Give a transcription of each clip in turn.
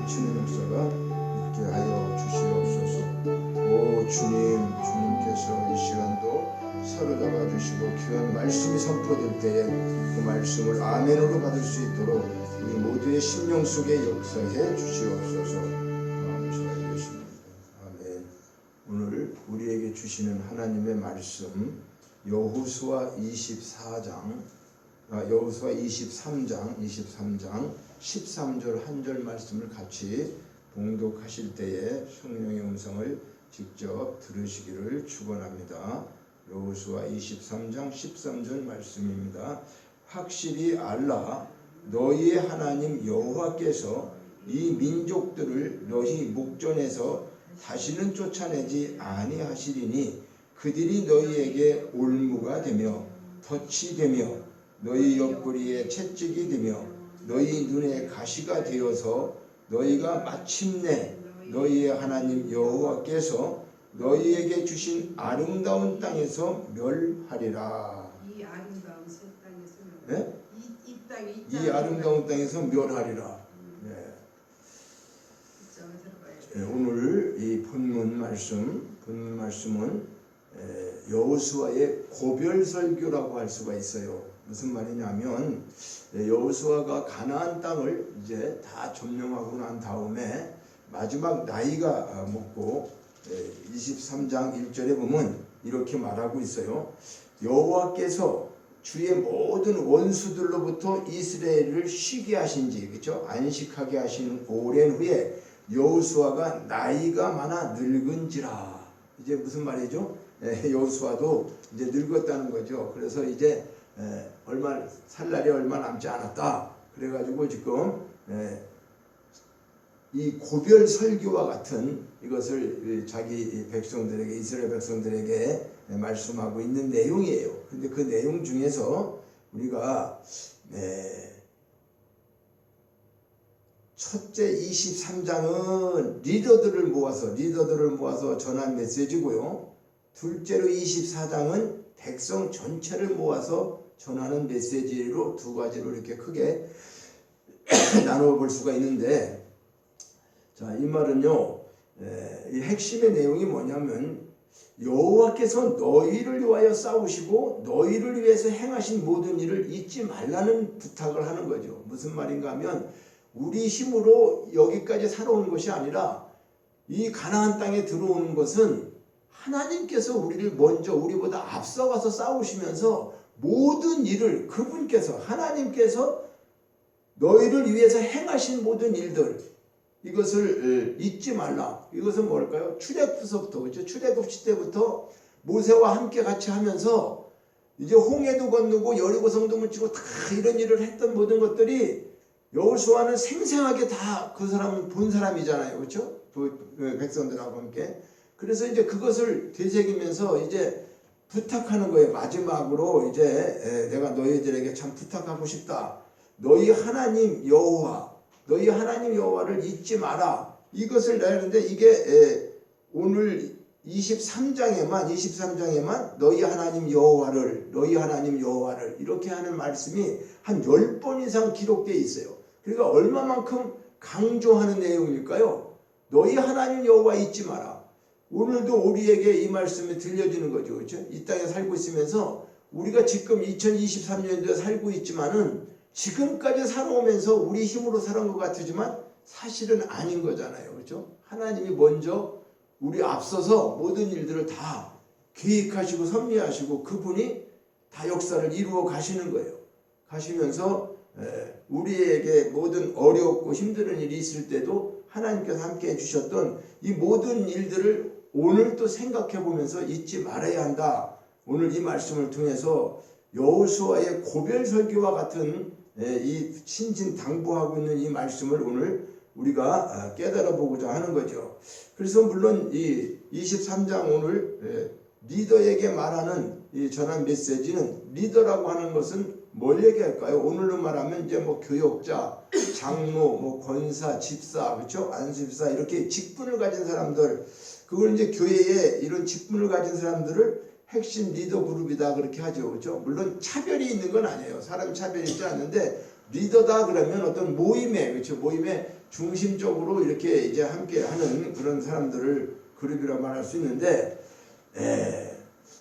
넘치는 역사가 있게 하여 주시옵소서. 오 주님께서 이 시간도 사로잡아 주시고 귀한 말씀이 선포될 때에 그 말씀을 아멘으로 받을 수 있도록 우리 모두의 심령 속에 역사해 주시옵소서. 기도하겠습니다. 아멘. 오늘 우리에게 주시는 하나님의 말씀 여호수아 23장 13절 한 절 말씀을 같이 봉독하실 때에 성령의 음성을 직접 들으시기를 축원합니다. 여호수아 23장 13절 말씀입니다. 확실히 알라 너희의 하나님 여호와께서 이 민족들을 너희 목전에서 다시는 쫓아내지 아니하시리니 그들이 너희에게 올무가 되며 덫이 되며 너희 옆구리에 채찍이 되며 너희 눈에 가시가 되어서 너희가 마침내 너희의 하나님 여호와께서 너희에게 주신 아름다운 땅에서 멸하리라. 이 아름다운 새 땅에서 네? 이 아름다운 땅에서 멸하리라. 네. 오늘 이 본문 말씀은 여호수아의 고별 설교라고 할 수가 있어요. 무슨 말이냐면 여호수아가 가나안 땅을 이제 다 점령하고 난 다음에 마지막 나이가 먹고 23장 1절에 보면 이렇게 말하고 있어요. 여호와께서 주의 모든 원수들로부터 이스라엘을 쉬게 하신지, 그렇죠? 안식하게 하신 오랜 후에 여호수아가 나이가 많아 늙은지라. 이제 무슨 말이죠? 여호수아도 이제 늙었다는 거죠. 그래서 이제 살 날이 얼마 남지 않았다. 그래가지고 지금 이 고별 설교와 같은 이것을 자기 백성들에게, 이스라엘 백성들에게 말씀하고 있는 내용이에요. 근데 그 내용 중에서 우리가 첫째 23장은 리더들을 모아서 전한 메시지고요. 둘째로 24장은 백성 전체를 모아서 전하는 메시지로 두 가지로 이렇게 크게 나누어 볼 수가 있는데, 자, 이 말은요, 이 핵심의 내용이 뭐냐면 여호와께서 너희를 위하여 싸우시고 너희를 위해서 행하신 모든 일을 잊지 말라는 부탁을 하는 거죠. 무슨 말인가 하면 우리 힘으로 여기까지 살아온 것이 아니라 이 가나안 땅에 들어오는 것은 하나님께서 우리를 먼저 우리보다 앞서가서 싸우시면서 모든 일을 그분께서 하나님께서 너희를 위해서 행하신 모든 일들 이것을 잊지 말라. 이것은 뭘까요? 출애굽서부터, 그렇죠? 출애굽 시대부터 모세와 함께 같이 하면서 이제 홍해도 건너고 여리고성도 묻히고 다 이런 일을 했던 모든 것들이 여호수아는 생생하게 다 그 사람은 본 사람이잖아요, 그렇죠? 그 백성들하고 함께. 그래서 이제 그것을 되새기면서 이제 부탁하는 거예요. 마지막으로 이제 내가 너희들에게 참 부탁하고 싶다. 너희 하나님 여호와를 잊지 마라. 이것을 하는데 이게 오늘 23장에만 너희 하나님 여호와를 이렇게 하는 말씀이 한 10번 이상 기록되어 있어요. 그러니까 얼마만큼 강조하는 내용일까요? 너희 하나님 여호와 잊지 마라. 오늘도 우리에게 이 말씀이 들려지는 거죠. 그렇죠? 이 땅에 살고 있으면서 우리가 지금 2023년도에 살고 있지만은 지금까지 살아오면서 우리 힘으로 살아온 것 같지만 사실은 아닌 거잖아요. 그렇죠? 하나님이 먼저 우리 앞서서 모든 일들을 다 계획하시고 섭리하시고 그분이 다 역사를 이루어 가시는 거예요. 가시면서 우리에게 모든 어렵고 힘든 일이 있을 때도 하나님께서 함께 해주셨던 이 모든 일들을 오늘 또 생각해 보면서 잊지 말아야 한다. 오늘 이 말씀을 통해서 여호수아의 고별 설교와 같은 이 신진당부하고 있는 이 말씀을 오늘 우리가 깨달아 보고자 하는 거죠. 그래서 물론 이 23장 오늘 리더에게 말하는 이 전한 메시지는 리더라고 하는 것은 뭘 얘기할까요? 오늘로 말하면 이제 뭐 교역자, 장로, 뭐 권사, 집사, 그렇죠? 안수집사 이렇게 직분을 가진 사람들, 그걸 이제 교회에 이런 직분을 가진 사람들을 핵심 리더 그룹이다 그렇게 하죠, 그렇죠? 물론 차별이 있는 건 아니에요. 사람 차별이 있지 않는데 리더다 그러면 어떤 모임에, 그렇죠, 모임에 중심적으로 이렇게 이제 함께 하는 그런 사람들을 그룹이라 말할 수 있는데,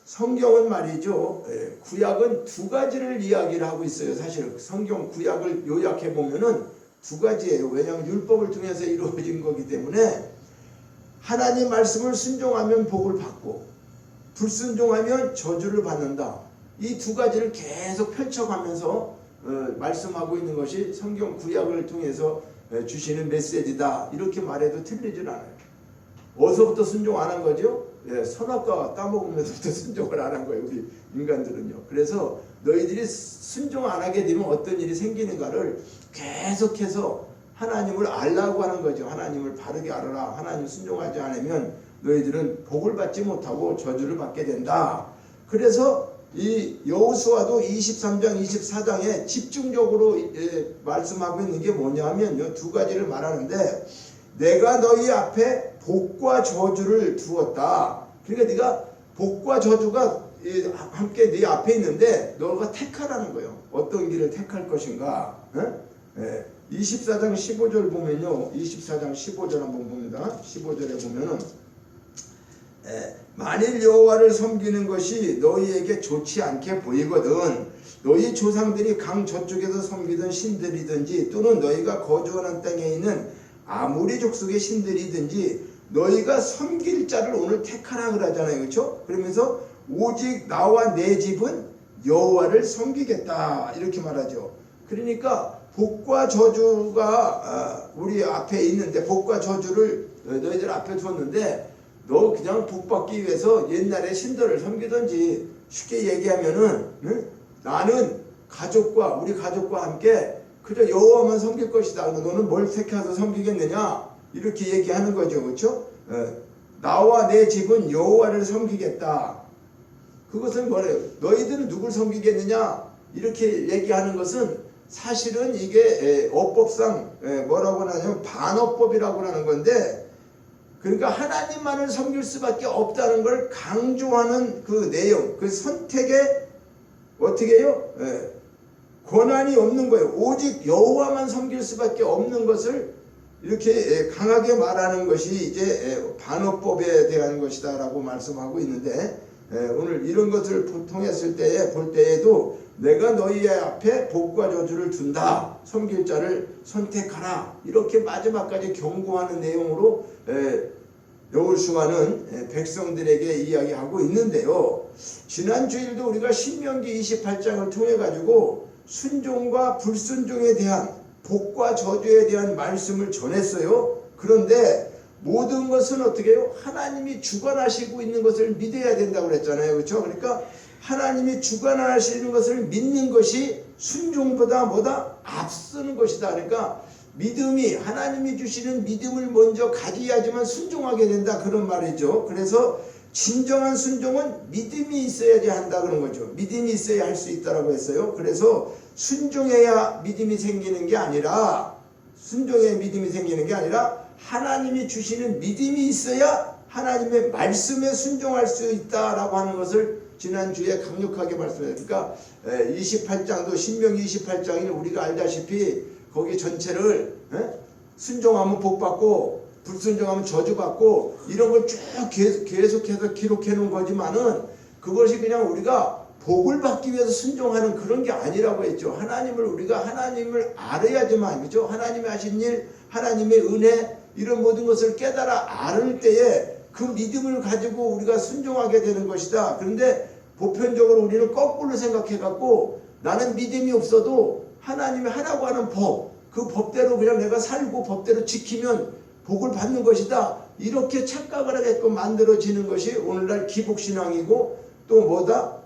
성경은 말이죠, 구약은 두 가지를 이야기를 하고 있어요. 사실 성경 구약을 요약해 보면은 두 가지예요. 왜냐하면 율법을 통해서 이루어진 거기 때문에 하나님 말씀을 순종하면 복을 받고 불순종하면 저주를 받는다. 이 두 가지를 계속 펼쳐가면서 말씀하고 있는 것이 성경 구약을 통해서 주시는 메시지다. 이렇게 말해도 틀리질 않아요. 어디서부터 순종 안 한 거죠? 선악과 따먹으면서부터 순종을 안 한 거예요. 우리 인간들은요. 그래서 너희들이 순종 안 하게 되면 어떤 일이 생기는가를 계속해서 하나님을 알라고 하는 거죠. 하나님을 바르게 알아라. 하나님 순종하지 않으면 너희들은 복을 받지 못하고 저주를 받게 된다. 그래서 이 여호수아도 23장 24장에 집중적으로 말씀하고 있는 게 뭐냐면 두 가지를 말하는데, 내가 너희 앞에 복과 저주를 두었다. 그러니까 네가 복과 저주가 함께 네 앞에 있는데 너가 택하라는 거예요. 어떤 길을 택할 것인가. 24장 15절 보면요, 24장 15절 한번 봅니다. 15절에 보면은 만일 여호와를 섬기는 것이 너희에게 좋지 않게 보이거든 너희 조상들이 강 저쪽에서 섬기던 신들이든지 또는 너희가 거주하는 땅에 있는 아무리 족속의 신들이든지 너희가 섬길 자를 오늘 택하라 그러잖아요. 그렇죠? 그러면서 오직 나와 내 집은 여호와를 섬기겠다 이렇게 말하죠. 그러니까 복과 저주가 우리 앞에 있는데, 복과 저주를 너희들 앞에 두었는데 너 그냥 복 받기 위해서 옛날에 신들을 섬기든지, 쉽게 얘기하면은 나는 우리 가족과 함께 그저 여호와만 섬길 것이다. 너는 뭘 택해서 섬기겠느냐? 이렇게 얘기하는 거죠. 그렇죠? 나와 내 집은 여호와를 섬기겠다. 그것은 뭐래요? 너희들은 누굴 섬기겠느냐? 이렇게 얘기하는 것은 사실은 이게 어법상 뭐라고 하냐면 반어법이라고 하는 건데, 그러니까 하나님만을 섬길 수밖에 없다는 걸 강조하는 그 내용, 그 선택에 어떻게 해요? 권한이 없는 거예요. 오직 여호와만 섬길 수밖에 없는 것을 이렇게 강하게 말하는 것이 이제 반어법에 대한 것이다라고 말씀하고 있는데, 오늘 이런 것을 통했을 때에 볼 때에도 내가 너희 앞에 복과 저주를 둔다. 섬길 자를 선택하라. 이렇게 마지막까지 경고하는 내용으로 여호수아는 백성들에게 이야기하고 있는데요. 지난 주일도 우리가 신명기 28장을 통해 가지고 순종과 불순종에 대한, 복과 저주에 대한 말씀을 전했어요. 그런데 모든 것은 어떻게 해요? 하나님이 주관하시고 있는 것을 믿어야 된다고 그랬잖아요. 그렇죠? 그러니까 하나님이 주관하시는 것을 믿는 것이 순종보다 뭐다? 앞서는 것이다. 그러니까 믿음이, 하나님이 주시는 믿음을 먼저 가져야지만 순종하게 된다, 그런 말이죠. 그래서 진정한 순종은 믿음이 있어야지 한다 그런 거죠. 믿음이 있어야 할 수 있다라고 했어요. 그래서 순종해야 믿음이 생기는 게 아니라, 순종해야 믿음이 생기는 게 아니라 하나님이 주시는 믿음이 있어야 하나님의 말씀에 순종할 수 있다라고 하는 것을 지난주에 강력하게 말씀했어요. 그러니까 28장도 신명기 28장이 우리가 알다시피 거기 전체를 순종하면 복받고 불순종하면 저주받고 이런 걸 쭉 계속해서 기록해 놓은 거지만은, 그것이 그냥 우리가 복을 받기 위해서 순종하는 그런 게 아니라고 했죠. 우리가 하나님을 알아야지만, 그죠? 하나님이 하신 일, 하나님의 은혜, 이런 모든 것을 깨달아 알을 때에 그 믿음을 가지고 우리가 순종하게 되는 것이다. 그런데 보편적으로 우리는 거꾸로 생각해 갖고 나는 믿음이 없어도 하나님이 하라고 하는 법, 그 법대로 그냥 내가 살고 법대로 지키면 복을 받는 것이다. 이렇게 착각을 하게끔 만들어지는 것이 오늘날 기복신앙이고, 또 뭐다?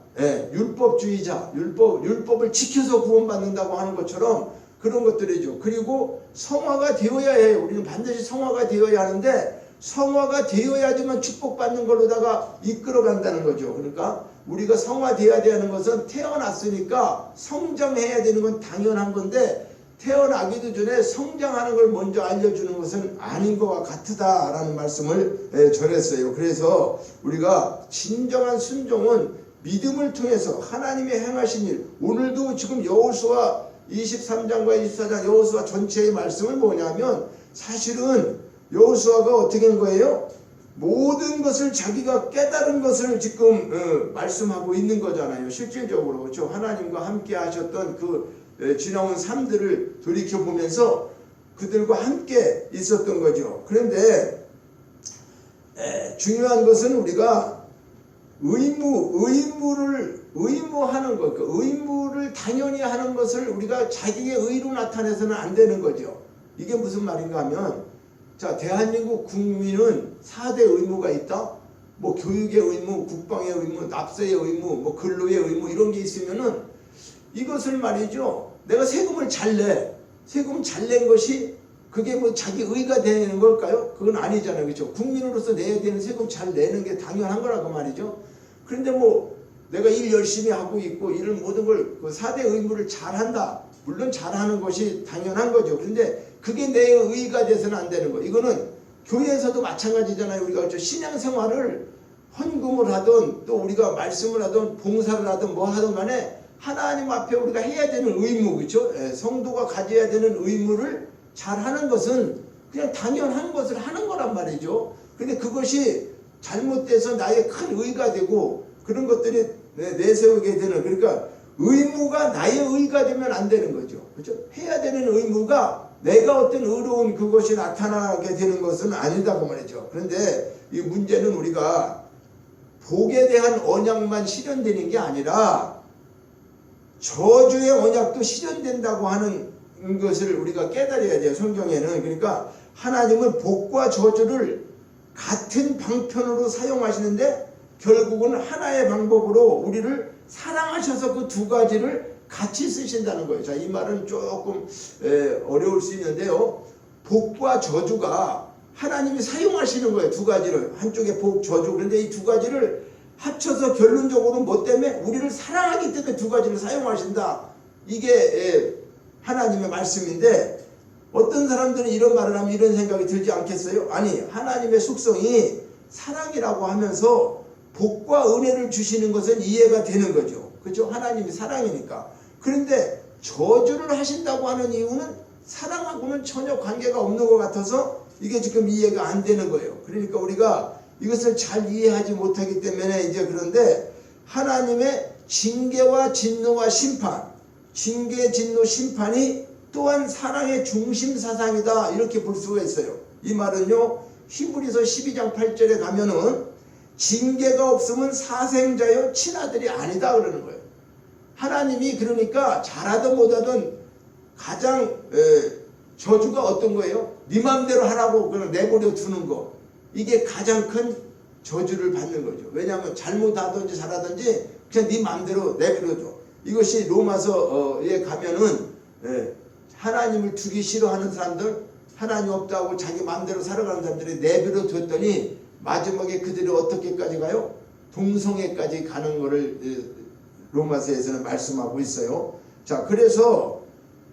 율법주의자, 율법을 지켜서 구원받는다고 하는 것처럼 그런 것들이죠. 그리고 성화가 되어야 해요. 우리는 반드시 성화가 되어야 하는데, 성화가 되어야지만 축복받는 걸로다가 이끌어간다는 거죠. 그러니까 우리가 성화되어야 되는 것은 태어났으니까 성장해야 되는 건 당연한 건데, 태어나기도 전에 성장하는 걸 먼저 알려주는 것은 아닌 것과 같다라는 말씀을 전했어요. 그래서 우리가 진정한 순종은 믿음을 통해서 하나님의 행하신 일, 오늘도 지금 여호수아 23장과 24장 여호수아 전체의 말씀은 뭐냐면 사실은 여호수아가 어떻게 한 거예요? 모든 것을 자기가 깨달은 것을 지금 말씀하고 있는 거잖아요. 실질적으로 그렇죠. 하나님과 함께 하셨던 그 지나온 삶들을 돌이켜보면서 그들과 함께 있었던 거죠. 그런데 중요한 것은 우리가 의무하는 것, 그 의무를 당연히 하는 것을 우리가 자기의 의로 나타내서는 안 되는 거죠. 이게 무슨 말인가 하면, 자, 대한민국 국민은 4대 의무가 있다. 뭐 교육의 의무, 국방의 의무, 납세의 의무, 뭐 근로의 의무 이런 게 있으면은 이것을 말이죠. 내가 세금을 잘 내. 세금 잘 낸 것이 그게 뭐 자기 의가 되는 걸까요? 그건 아니잖아요. 그렇죠? 국민으로서 내야 되는 세금 잘 내는 게 당연한 거라고 말이죠. 그런데 뭐 내가 일 열심히 하고 있고 이런 모든 걸 그 4대 의무를 잘한다. 물론 잘하는 것이 당연한 거죠. 그런데 그게 내 의가 돼서는 안 되는 거. 이거는 교회에서도 마찬가지잖아요. 우리가 신앙생활을 헌금을 하든 또 우리가 말씀을 하든 봉사를 하든 뭐 하든 간에 하나님 앞에 우리가 해야 되는 의무, 그렇죠? 성도가 가져야 되는 의무를 잘하는 것은 그냥 당연한 것을 하는 거란 말이죠. 그런데 그것이 잘못돼서 나의 큰 의가 되고 그런 것들이 내세우게 되는, 그러니까 의무가 나의 의가 되면 안 되는 거죠. 그렇죠? 해야 되는 의무가 내가 어떤 의로운 그것이 나타나게 되는 것은 아니다고 말이죠. 그런데 이 문제는 우리가 복에 대한 언약만 실현되는 게 아니라 저주의 언약도 실현된다고 하는 것을 우리가 깨달아야 돼요. 성경에는. 그러니까 하나님은 복과 저주를 같은 방편으로 사용하시는데 결국은 하나의 방법으로 우리를 사랑하셔서 그 두 가지를 같이 쓰신다는 거예요. 자, 이 말은 조금 어려울 수 있는데요. 복과 저주가 하나님이 사용하시는 거예요. 두 가지를. 한쪽에 복, 저주. 그런데 이 두 가지를 합쳐서 결론적으로 뭐 때문에? 우리를 사랑하기 때문에 두 가지를 사용하신다. 이게 하나님의 말씀인데 어떤 사람들은 이런 말을 하면 이런 생각이 들지 않겠어요? 아니, 하나님의 속성이 사랑이라고 하면서 복과 은혜를 주시는 것은 이해가 되는 거죠. 그렇죠? 하나님이 사랑이니까. 그런데 저주를 하신다고 하는 이유는 사랑하고는 전혀 관계가 없는 것 같아서 이게 지금 이해가 안 되는 거예요. 그러니까 우리가 이것을 잘 이해하지 못하기 때문에 이제 그런데 하나님의 징계와 진노와 심판, 징계, 진노, 심판이 또한 사랑의 중심 사상이다. 이렇게 볼 수가 있어요. 이 말은요, 히브리서 12장 8절에 가면은 징계가 없으면 사생자여 친아들이 아니다 그러는 거예요. 하나님이 그러니까 잘하든 못하든 가장 저주가 어떤 거예요? 네 맘대로 하라고 그냥 내버려 두는 거. 이게 가장 큰 저주를 받는 거죠. 왜냐하면 잘못하든지 잘하든지 그냥 네 맘대로 내버려 줘. 이것이 로마서에 가면은 하나님을 두기 싫어하는 사람들, 하나님 없다고 자기 맘대로 살아가는 사람들이 내버려 뒀더니 마지막에 그들이 어떻게까지 가요? 동성애까지 가는 것을 로마서에서는 말씀하고 있어요. 자, 그래서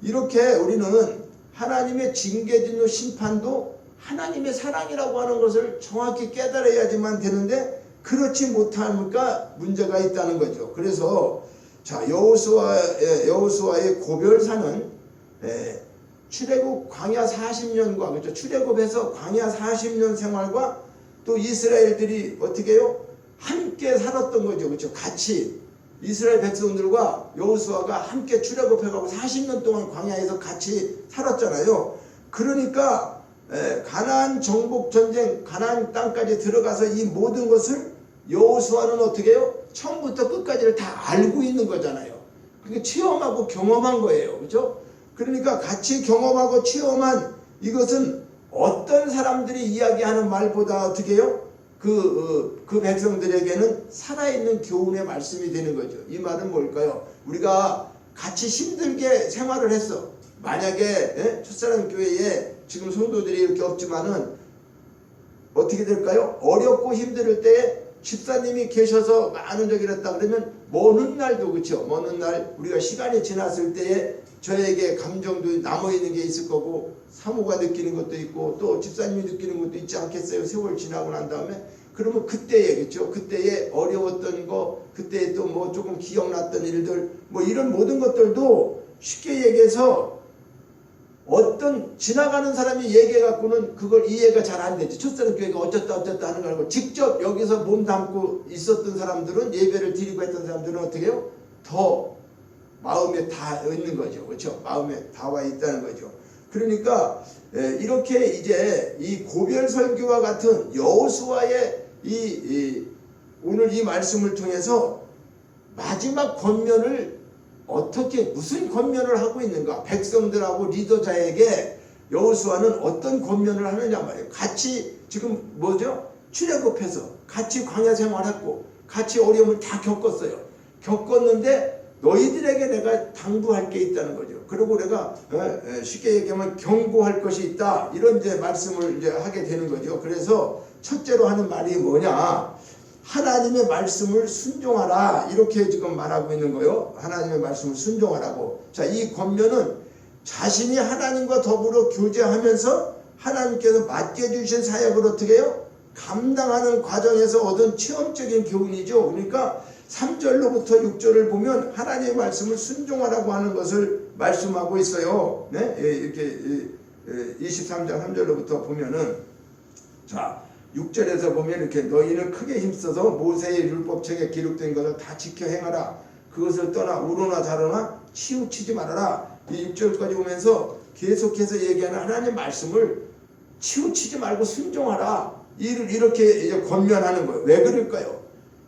이렇게 우리는 하나님의 징계, 진노, 심판도 하나님의 사랑이라고 하는 것을 정확히 깨달아야지만 되는데 그렇지 못하니까 문제가 있다는 거죠. 그래서 자, 여호수아의 고별사는 출애굽 광야 40년과 그렇죠. 출애굽에서 광야 40년 생활과 또 이스라엘들이 어떻게 해요? 함께 살았던 거죠. 그렇죠. 같이 이스라엘 백성들과 여호수아가 함께 출애굽해가고 40년 동안 광야에서 같이 살았잖아요. 그러니까 가나안 정복 전쟁, 가나안 땅까지 들어가서 이 모든 것을 여호수아는 어떻게 해요? 처음부터 끝까지를 다 알고 있는 거잖아요. 그게 체험하고 경험한 거예요. 그렇죠? 그러니까 같이 경험하고 체험한 이것은 어떤 사람들이 이야기하는 말보다 어떻게 해요? 그 백성들에게는 살아있는 교훈의 말씀이 되는 거죠. 이 말은 뭘까요? 우리가 같이 힘들게 생활을 했어. 만약에 첫사랑 교회에 지금 성도들이 이렇게 없지만은 어떻게 될까요? 어렵고 힘들 때 집사님이 계셔서 많은 적이 있다 그러면 먼 훗날도 그렇죠. 먼 훗날 우리가 시간이 지났을 때에 저에게 감정도 남아있는 게 있을 거고 사모가 느끼는 것도 있고 또 집사님이 느끼는 것도 있지 않겠어요. 세월 지나고 난 다음에 그러면 그때에 그렇죠. 그때에 어려웠던 거 그때에 또 뭐 조금 기억났던 일들 뭐 이런 모든 것들도 쉽게 얘기해서 어떤 지나가는 사람이 얘기해 갖고는 그걸 이해가 잘 안 되지. 첫사랑 교회가 어쩌다 하는 거 알고 직접 여기서 몸 담고 있었던 사람들은, 예배를 드리고 했던 사람들은 어떻게 해요? 더 마음에 다 있는 거죠. 그렇죠? 마음에 다 와 있다는 거죠. 그러니까 이렇게 이제 이 고별 설교와 같은 여호수아의 오늘 이 말씀을 통해서 마지막 권면을 어떻게 무슨 권면을 하고 있는가? 백성들하고 리더자에게 여호수아는 어떤 권면을 하느냐 말이에요. 같이 지금 뭐죠? 출애굽해서 같이 광야 생활했고 같이 어려움을 다 겪었어요. 겪었는데 너희들에게 내가 당부할 게 있다는 거죠. 그리고 내가 쉽게 얘기하면 경고할 것이 있다. 이런 이제 말씀을 이제 하게 되는 거죠. 그래서 첫째로 하는 말이 뭐냐? 하나님의 말씀을 순종하라. 이렇게 지금 말하고 있는 거예요. 하나님의 말씀을 순종하라고. 자, 이 권면은 자신이 하나님과 더불어 교제하면서 하나님께서 맡겨주신 사역을 어떻게 해요? 감당하는 과정에서 얻은 체험적인 교훈이죠. 그러니까 3절로부터 6절을 보면 하나님의 말씀을 순종하라고 하는 것을 말씀하고 있어요. 네? 이렇게 23장 3절로부터 보면은, 자, 6절에서 보면 이렇게 너희는 크게 힘써서 모세의 율법책에 기록된 것을 다 지켜 행하라. 그것을 떠나 우로나 자로나 치우치지 말아라. 이 6절까지 보면서 계속해서 얘기하는 하나님 말씀을 치우치지 말고 순종하라. 이렇게 이제 권면하는 거예요. 왜 그럴까요?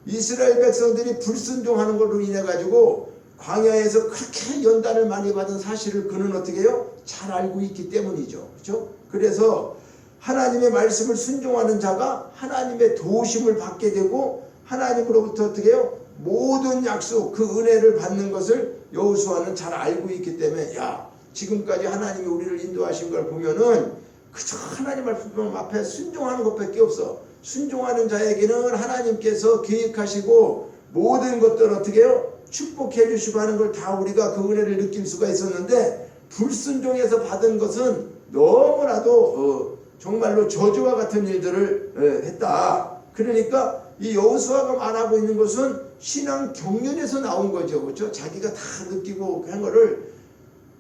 이스라엘 백성들이 불순종하는 걸로 인해 가지고 광야에서 그렇게 연단을 많이 받은 사실을 그는 어떻게 해요? 잘 알고 있기 때문이죠. 그렇죠? 그래서 하나님의 말씀을 순종하는 자가 하나님의 도우심을 받게 되고 하나님으로부터 어떻게 해요? 모든 약속, 그 은혜를 받는 것을 여호수아는 잘 알고 있기 때문에, 야, 지금까지 하나님이 우리를 인도하신 걸 보면은 그저 하나님 말씀 앞에 순종하는 것밖에 없어. 순종하는 자에게는 하나님께서 계획하시고 모든 것들을 어떻게 해요? 축복해 주시고 하는 걸 다 우리가 그 은혜를 느낄 수가 있었는데, 불순종해서 받은 것은 너무나도 정말로 저주와 같은 일들을 했다. 그러니까 이 여호수아가 말하고 있는 것은 신앙 경륜에서 나온 거죠. 그렇죠? 자기가 다 느끼고 한 거를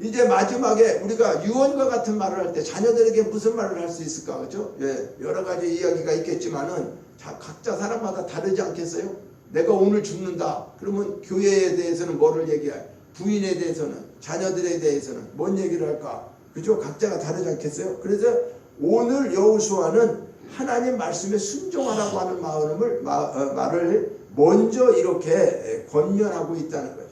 이제 마지막에 우리가 유언과 같은 말을 할 때 자녀들에게 무슨 말을 할 수 있을까? 그렇죠? 예, 여러 가지 이야기가 있겠지만은 각자 사람마다 다르지 않겠어요? 내가 오늘 죽는다. 그러면 교회에 대해서는 뭐를 얘기할? 부인에 대해서는, 자녀들에 대해서는 뭔 얘기를 할까? 그죠? 각자가 다르지 않겠어요? 그래서 오늘 여호수아는 하나님 말씀에 순종하라고 하는 말을 먼저 이렇게 권면하고 있다는 거죠.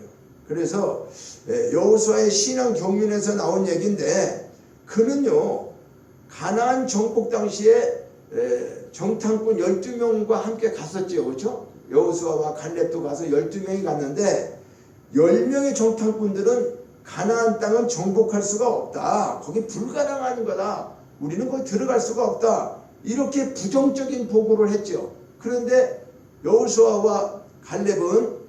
그래서 여호수아의 신앙 경륜에서 나온 얘기인데, 그는요 가나안 정복 당시에 정탐꾼 12명과 함께 갔었죠. 그렇죠? 여호수아와 갈렙도 가서 12명이 갔는데 10명의 정탐꾼들은 가나안 땅은 정복할 수가 없다. 거기 불가능한 거다. 우리는 거기 들어갈 수가 없다. 이렇게 부정적인 보고를 했죠. 그런데 여호수아와 갈렙은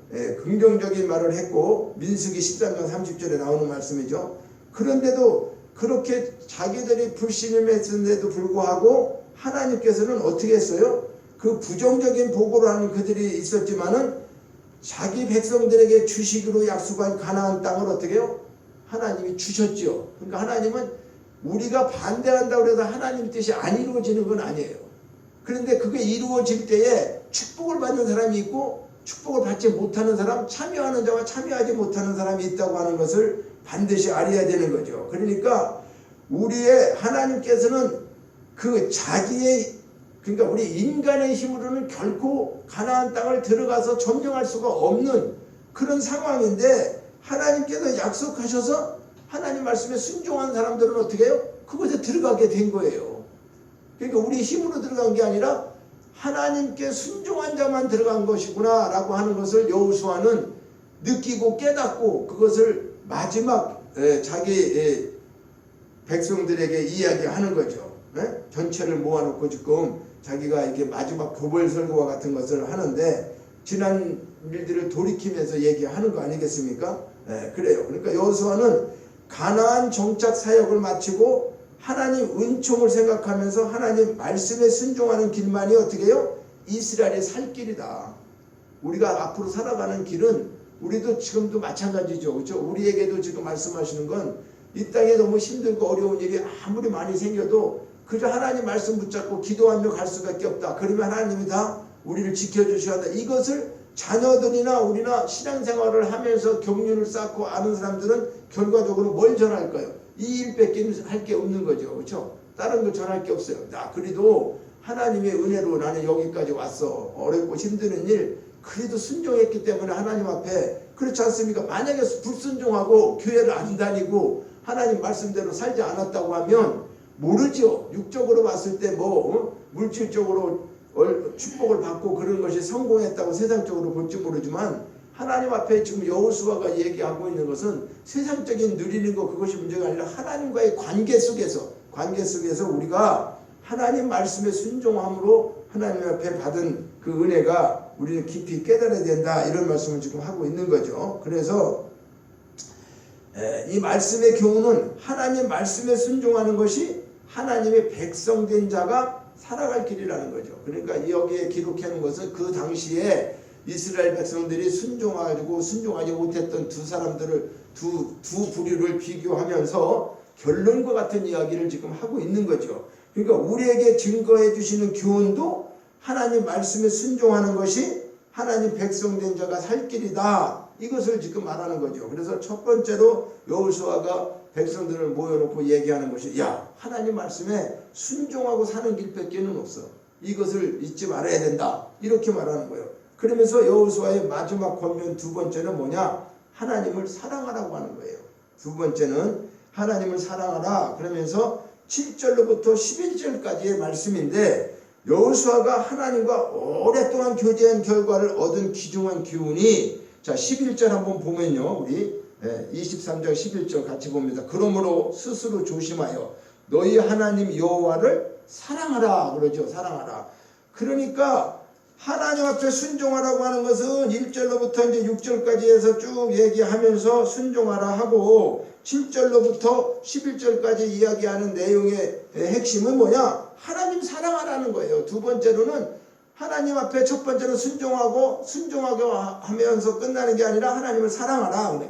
긍정적인 말을 했고, 민수기 13장 30절에 나오는 말씀이죠. 그런데도 그렇게 자기들이 불신임했는데도 불구하고 하나님께서는 어떻게 했어요? 그 부정적인 보고를 하는 그들이 있었지만은 자기 백성들에게 주시기로 약속한 가나안 땅을 어떻게 해요? 하나님이 주셨죠. 그러니까 하나님은 우리가 반대한다고 해서 하나님 뜻이 안 이루어지는 건 아니에요. 그런데 그게 이루어질 때에 축복을 받는 사람이 있고 축복을 받지 못하는 사람, 참여하는 자와 참여하지 못하는 사람이 있다고 하는 것을 반드시 알아야 되는 거죠. 그러니까 우리의 하나님께서는 그 자기의, 그러니까 우리 인간의 힘으로는 결코 가나안 땅을 들어가서 점령할 수가 없는 그런 상황인데, 하나님께서 약속하셔서 하나님 말씀에 순종한 사람들은 어떻게 해요? 그곳에 들어가게 된 거예요. 그러니까 우리 힘으로 들어간 게 아니라 하나님께 순종한 자만 들어간 것이구나 라고 하는 것을 여호수아는 느끼고 깨닫고 그것을 마지막 자기 백성들에게 이야기하는 거죠. 전체를 모아놓고 지금 자기가 이렇게 마지막 고별 설교와 같은 것을 하는데, 지난 일들을 돌이키면서 얘기하는 거 아니겠습니까? 그래요. 그러니까 여호수아는 가나안 정착 사역을 마치고 하나님 은총을 생각하면서 하나님 말씀에 순종하는 길만이 어떻게 해요? 이스라엘의 살 길이다. 우리가 앞으로 살아가는 길은 우리도 지금도 마찬가지죠. 그렇죠? 우리에게도 지금 말씀하시는 건 이 땅에 너무 힘들고 어려운 일이 아무리 많이 생겨도 그저 하나님 말씀 붙잡고 기도하며 갈 수밖에 없다. 그러면 하나님이 다 우리를 지켜주셔야 한다. 이것을 자녀들이나 우리나 신앙생활을 하면서 경륜을 쌓고 아는 사람들은 결과적으로 뭘 전할까요? 이 일밖에 할 게 없는 거죠. 그렇죠? 다른 거 전할 게 없어요. 나 그래도 하나님의 은혜로 나는 여기까지 왔어. 어렵고 힘드는 일 그래도 순종했기 때문에 하나님 앞에 그렇지 않습니까? 만약에 불순종하고 교회를 안 다니고 하나님 말씀대로 살지 않았다고 하면 모르죠. 육적으로 봤을 때 물질적으로 축복을 받고 그런 것이 성공했다고 세상적으로 볼지 모르지만 하나님 앞에 지금 여호수아가 얘기하고 있는 것은 세상적인 누리는 것 그것이 문제가 아니라 하나님과의 관계 속에서 우리가 하나님 말씀에 순종함으로 하나님 앞에 받은 그 은혜가 우리는 깊이 깨달아야 된다 이런 말씀을 지금 하고 있는 거죠. 그래서 이 말씀의 교훈은 하나님 말씀에 순종하는 것이 하나님의 백성된 자가 살아갈 길이라는 거죠. 그러니까 여기에 기록해 놓은 것은 그 당시에 이스라엘 백성들이 순종하지 못했던 두 사람들을 두 부류를 비교하면서 결론과 같은 이야기를 지금 하고 있는 거죠. 그러니까 우리에게 증거해 주시는 교훈도 하나님 말씀에 순종하는 것이 하나님 백성된 자가 살 길이다. 이것을 지금 말하는 거죠. 그래서 첫 번째로 여호수아가 백성들을 모여놓고 얘기하는 것이 하나님 말씀에 순종하고 사는 길밖에는 없어. 이것을 잊지 말아야 된다. 이렇게 말하는 거예요. 그러면서 여호수아의 마지막 권면 두 번째는 뭐냐? 하나님을 사랑하라고 하는 거예요. 두 번째는 하나님을 사랑하라. 그러면서 7절로부터 11절까지의 말씀인데 여호수아가 하나님과 오랫동안 교제한 결과를 얻은 귀중한 교훈이 자 11절 한번 보면요. 우리 23절 11절 같이 봅니다. 그러므로 스스로 조심하여 너희 하나님 여호와를 사랑하라 그러죠. 사랑하라. 그러니까 하나님 앞에 순종하라고 하는 것은 1절로부터 이제 6절까지 해서 쭉 얘기하면서 순종하라 하고 7절로부터 11절까지 이야기하는 내용의 핵심은 뭐냐? 하나님 사랑하라는 거예요. 두 번째로는 하나님 앞에 첫 번째는 순종하게 하면서 끝나는 게 아니라 하나님을 사랑하라.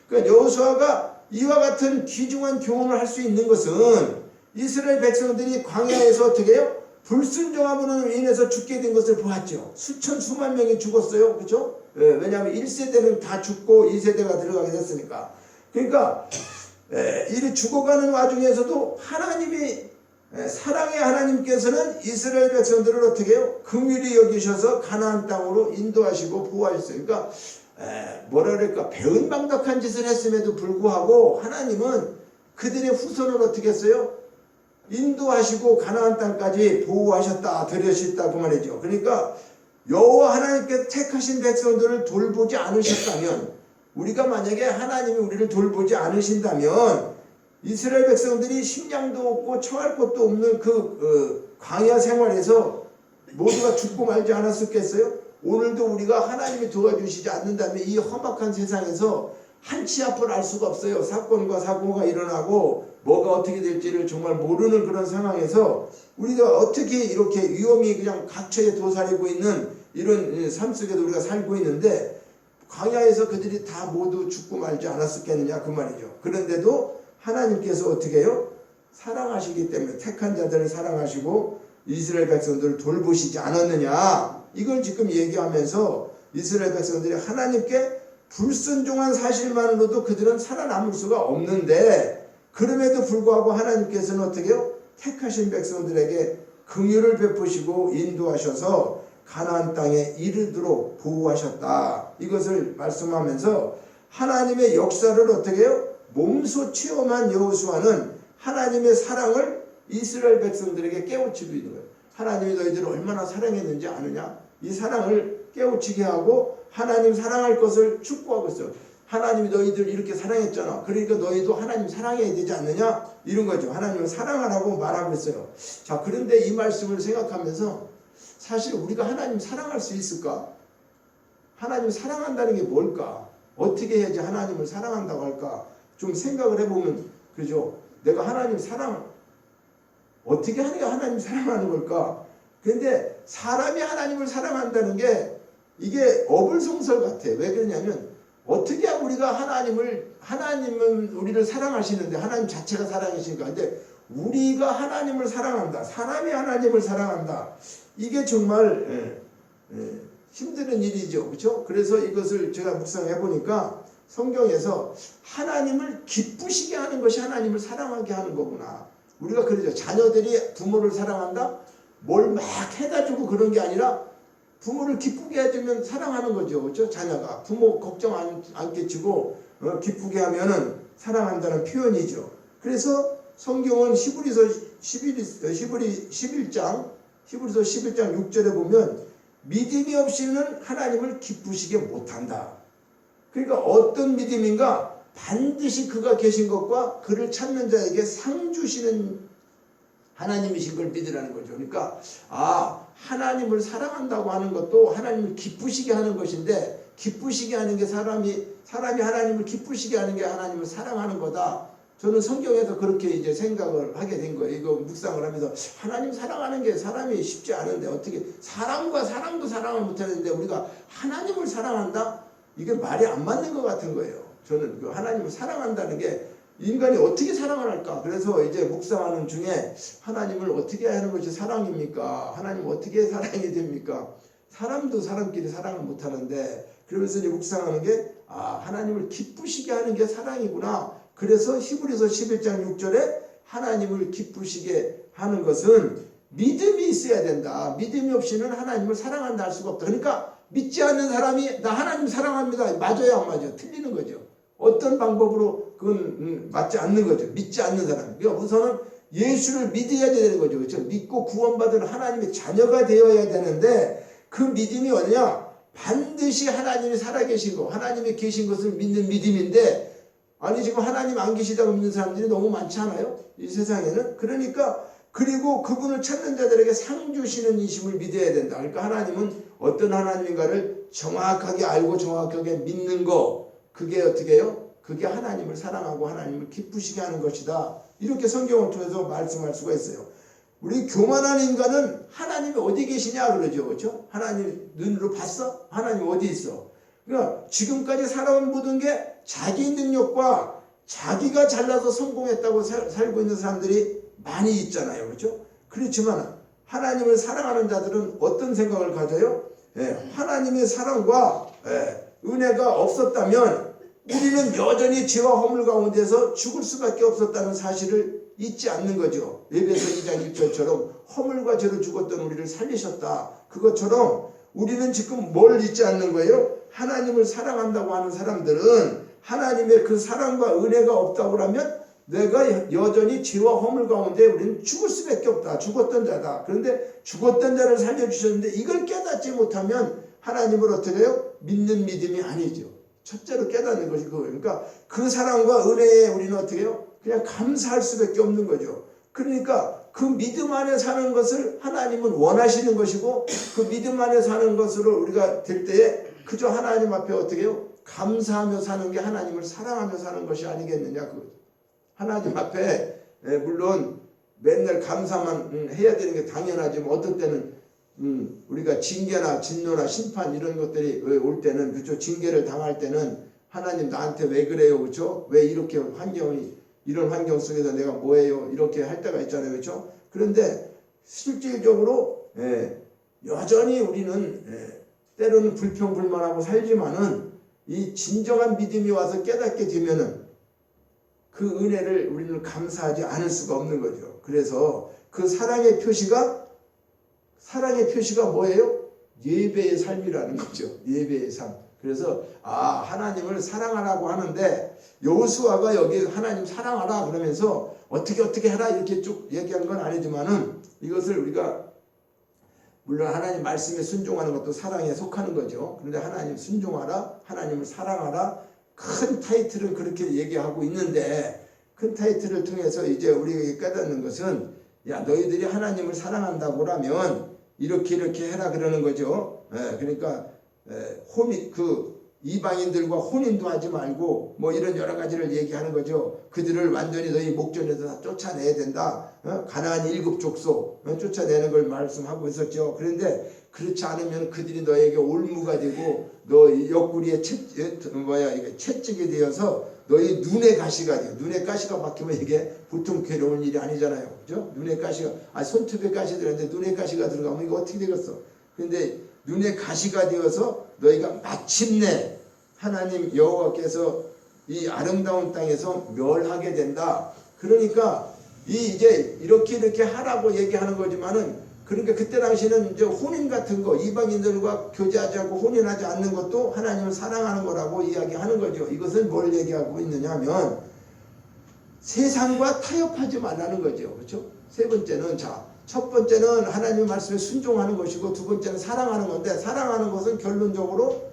그러니까 여호수아가 이와 같은 귀중한 교훈을 할 수 있는 것은 이스라엘 백성들이 광야에서 어떻게 해요? 불순종함으로 인해서 죽게 된 것을 보았죠. 수만 명이 죽었어요. 그렇죠? 왜냐하면 1세대는 다 죽고 2세대가 들어가게 됐으니까. 그러니까 이리 죽어가는 와중에서도 하나님이 사랑의 하나님께서는 이스라엘 백성들을 어떻게 해요? 긍휼히 여기셔서 가나안 땅으로 인도하시고 보호하셨어요. 그러니까 뭐라 그럴까? 배은망덕한 짓을 했음에도 불구하고 하나님은 그들의 후손을 어떻게 했어요? 인도하시고 가나안 땅까지 보호하셨다, 데려셨다 그 말이죠. 그러니까 여호와 하나님께서 택하신 백성들을 돌보지 않으셨다면, 우리가 만약에 하나님이 우리를 돌보지 않으신다면 이스라엘 백성들이 식량도 없고 처할 곳도 없는 그 광야 생활에서 모두가 죽고 말지 않았었겠어요? 오늘도 우리가 하나님이 도와주시지 않는다면 이 험악한 세상에서 한치 앞을 알 수가 없어요. 사건과 사고가 일어나고 뭐가 어떻게 될지를 정말 모르는 그런 상황에서 우리가 어떻게 이렇게 위험이 그냥 각처에 도사리고 있는 이런 삶 속에도 우리가 살고 있는데 광야에서 그들이 다 모두 죽고 말지 않았었겠느냐 그 말이죠. 그런데도 하나님께서 어떻게 해요? 사랑하시기 때문에 택한 자들을 사랑하시고 이스라엘 백성들을 돌보시지 않았느냐, 이걸 지금 얘기하면서 이스라엘 백성들이 하나님께 불순종한 사실만으로도 그들은 살아남을 수가 없는데, 그럼에도 불구하고 하나님께서는 어떻게 해요? 택하신 백성들에게 긍휼을 베푸시고 인도하셔서 가나안 땅에 이르도록 보호하셨다. 이것을 말씀하면서 하나님의 역사를 어떻게 해요? 몸소 체험한 여호수아는 하나님의 사랑을 이스라엘 백성들에게 깨우치고 있는 거예요. 하나님이 너희들을 얼마나 사랑했는지 아느냐? 이 사랑을 깨우치게 하고 하나님 사랑할 것을 축복하고 있어요. 하나님이 너희들 이렇게 사랑했잖아. 그러니까 너희도 하나님 사랑해야 되지 않느냐? 이런 거죠. 하나님을 사랑하라고 말하고 있어요. 자, 그런데 이 말씀을 생각하면서 사실 우리가 하나님 사랑할 수 있을까? 하나님 사랑한다는 게 뭘까? 어떻게 해야지 하나님을 사랑한다고 할까? 좀 생각을 해보면, 그죠? 내가 하나님 사랑, 어떻게 하니까 하나님 사랑하는 걸까? 그런데 사람이 하나님을 사랑한다는 게 이게 어불성설 같아. 왜 그러냐면 어떻게 우리가 하나님은 우리를 사랑하시는데 하나님 자체가 사랑이시니까 근데 우리가 하나님을 사랑한다. 사람이 하나님을 사랑한다. 이게 정말 힘든 일이죠. 그렇죠? 그래서 이것을 제가 묵상해 보니까 성경에서 하나님을 기쁘시게 하는 것이 하나님을 사랑하게 하는 거구나. 우리가 그러죠. 자녀들이 부모를 사랑한다? 뭘 막 해다 주고 그런 게 아니라 부모를 기쁘게 해주면 사랑하는 거죠. 그렇죠? 자녀가 부모 걱정 안 끼치고 기쁘게 하면은 사랑한다는 표현이죠. 그래서 성경은 히브리서 11장 6절에 보면 믿음이 없이는 하나님을 기쁘시게 못한다. 그러니까 어떤 믿음인가? 반드시 그가 계신 것과 그를 찾는 자에게 상 주시는 하나님이신 걸 믿으라는 거죠. 그러니까 하나님을 사랑한다고 하는 것도 하나님을 기쁘시게 하는 것인데 기쁘시게 하는 게 사람이 하나님을 기쁘시게 하는 게 하나님을 사랑하는 거다. 저는 성경에서 그렇게 이제 생각을 하게 된 거예요. 이거 묵상을 하면서 하나님 사랑하는 게 사람이 쉽지 않은데 어떻게 사람과 사람도 사랑을 못하는데 우리가 하나님을 사랑한다? 이게 말이 안 맞는 것 같은 거예요. 저는 그 하나님을 사랑한다는 게 인간이 어떻게 사랑을 할까? 그래서 이제 묵상하는 중에 하나님을 어떻게 하는 것이 사랑입니까? 하나님 어떻게 사랑이 됩니까? 사람도 사람끼리 사랑을 못하는데 그러면서 이제 묵상하는 게 하나님을 기쁘시게 하는 게 사랑이구나. 그래서 히브리서 11장 6절에 하나님을 기쁘시게 하는 것은 믿음이 있어야 된다. 믿음이 없이는 하나님을 사랑한다 할 수가 없다. 그러니까 믿지 않는 사람이 나 하나님 사랑합니다. 맞아요 안 맞아요? 틀리는 거죠. 어떤 방법으로 그건 맞지 않는 거죠. 믿지 않는 사람. 그러니까 우선은 예수를 믿어야 되는 거죠. 그렇죠? 믿고 구원받은 하나님의 자녀가 되어야 되는데 그 믿음이 어디냐? 반드시 하나님이 살아계신 거, 하나님이 계신 것을 믿는 믿음인데 아니 지금 하나님 안 계시다고 믿는 사람들이 너무 많지 않아요? 이 세상에는. 그러니까 그리고 그분을 찾는 자들에게 상 주시는 이심을 믿어야 된다. 그러니까 하나님은 어떤 하나님인가를 정확하게 알고 정확하게 믿는 거 그게 어떻게 해요? 그게 하나님을 사랑하고 하나님을 기쁘시게 하는 것이다. 이렇게 성경을 통해서 말씀할 수가 있어요. 우리 교만한 인간은 하나님이 어디 계시냐 그러죠. 그렇죠? 하나님 눈으로 봤어? 하나님 어디 있어? 그러니까 지금까지 살아온 모든 게 자기 능력과 자기가 잘나서 성공했다고 살고 있는 사람들이 많이 있잖아요. 그렇죠? 그렇지만 하나님을 사랑하는 자들은 어떤 생각을 가져요? 하나님의 사랑과 은혜가 없었다면 우리는 여전히 죄와 허물 가운데서 죽을 수밖에 없었다는 사실을 잊지 않는 거죠. 에베소 2장 1절처럼 허물과 죄로 죽었던 우리를 살리셨다. 그것처럼 우리는 지금 뭘 잊지 않는 거예요? 하나님을 사랑한다고 하는 사람들은 하나님의 그 사랑과 은혜가 없다고 하면 내가 여전히 죄와 허물 가운데 우리는 죽을 수밖에 없다. 죽었던 자다. 그런데 죽었던 자를 살려주셨는데 이걸 깨닫지 못하면 하나님을 어떻게 해요? 믿는 믿음이 아니죠. 첫째로 깨닫는 것이 그거예요. 그러니까 그 사랑과 은혜에 우리는 어떻게 해요? 그냥 감사할 수밖에 없는 거죠. 그러니까 그 믿음 안에 사는 것을 하나님은 원하시는 것이고 그 믿음 안에 사는 것으로 우리가 될 때에 그저 하나님 앞에 어떻게 해요? 감사하며 사는 게 하나님을 사랑하며 사는 것이 아니겠느냐 그거죠. 하나님 앞에 물론 맨날 감사만 해야 되는 게 당연하지만 어떤 때는 우리가 징계나 진노나 심판 이런 것들이 올 때는 그렇죠. 징계를 당할 때는 하나님 나한테 왜 그래요? 그렇죠? 왜 이렇게 이런 환경 속에서 내가 뭐해요? 이렇게 할 때가 있잖아요. 그렇죠? 그런데 실질적으로 여전히 우리는 때로는 불평불만하고 살지만은 이 진정한 믿음이 와서 깨닫게 되면은 그 은혜를 우리는 감사하지 않을 수가 없는 거죠. 그래서 그 사랑의 표시가 뭐예요? 예배의 삶이라는 거죠. 예배의 삶. 그래서 하나님을 사랑하라고 하는데 여호수아가 여기 하나님 사랑하라 그러면서 어떻게 해라 이렇게 쭉 얘기한 건 아니지만은 이것을 우리가 물론 하나님 말씀에 순종하는 것도 사랑에 속하는 거죠. 그런데 하나님 순종하라, 하나님을 사랑하라 큰 타이틀을 그렇게 얘기하고 있는데 큰 타이틀을 통해서 이제 우리에게 깨닫는 것은 야 너희들이 하나님을 사랑한다고 하면 이렇게 해라 그러는 거죠. 그러니까 이방인들과 혼인도 하지 말고 뭐 이런 여러 가지를 얘기하는 거죠. 그들을 완전히 너희 목전에서 다 쫓아내야 된다. 가나안 7 족속 쫓아내는 걸 말씀하고 있었죠. 그런데 그렇지 않으면 그들이 너에게 올무가 되고 너 옆구리에 채찍이 되어서 너희 눈에 가시가 돼요. 눈에 가시가 박히면 이게 보통 괴로운 일이 아니잖아요. 그죠? 눈에 가시가 손톱에 가시 들었는데 눈에 가시가 들어가면 이거 어떻게 되겠어? 그런데 눈에 가시가 되어서 너희가 마침내 하나님 여호와께서 이 아름다운 땅에서 멸하게 된다. 그러니까 이제 이렇게 하라고 얘기하는 거지만은 그러니까 그때 당시는 이제 혼인 같은 거 이방인들과 교제하지 않고 혼인하지 않는 것도 하나님을 사랑하는 거라고 이야기하는 거죠. 이것은 뭘 얘기하고 있느냐 하면 세상과 타협하지 말라는 거죠. 그렇죠? 세 번째는 첫 번째는 하나님의 말씀에 순종하는 것이고 두 번째는 사랑하는 건데 사랑하는 것은 결론적으로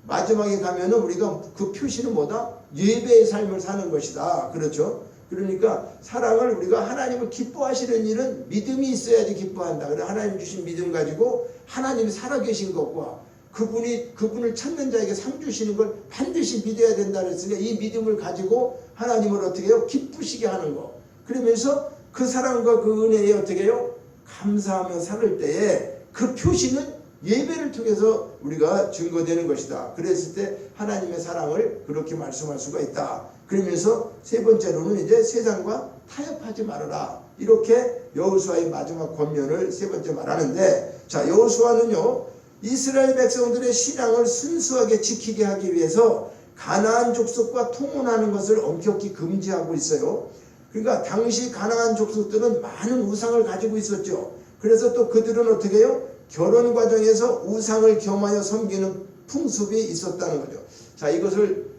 마지막에 가면은 우리가 그 표시는 뭐다? 예배의 삶을 사는 것이다. 그렇죠? 그러니까 사랑을 우리가 하나님을 기뻐하시는 일은 믿음이 있어야지 기뻐한다. 그래 하나님 주신 믿음 가지고 하나님이 살아계신 것과 그분을 찾는 자에게 상 주시는 걸 반드시 믿어야 된다 그랬으니까 이 믿음을 가지고 하나님을 어떻게 해요? 기쁘시게 하는 거. 그러면서 그 사랑과 그 은혜에 어떻게 해요? 감사하며 살을 때에 그 표시는 예배를 통해서 우리가 증거되는 것이다. 그랬을 때 하나님의 사랑을 그렇게 말씀할 수가 있다. 그러면서 세 번째로는 이제 세상과 타협하지 말아라. 이렇게 여호수아의 마지막 권면을 세 번째 말하는데 여호수아는요 이스라엘 백성들의 신앙을 순수하게 지키게 하기 위해서 가나안 족속과 통혼하는 것을 엄격히 금지하고 있어요. 그러니까 당시 가나안 족속들은 많은 우상을 가지고 있었죠. 그래서 또 그들은 어떻게 해요? 결혼 과정에서 우상을 겸하여 섬기는 풍습이 있었다는 거죠. 이것을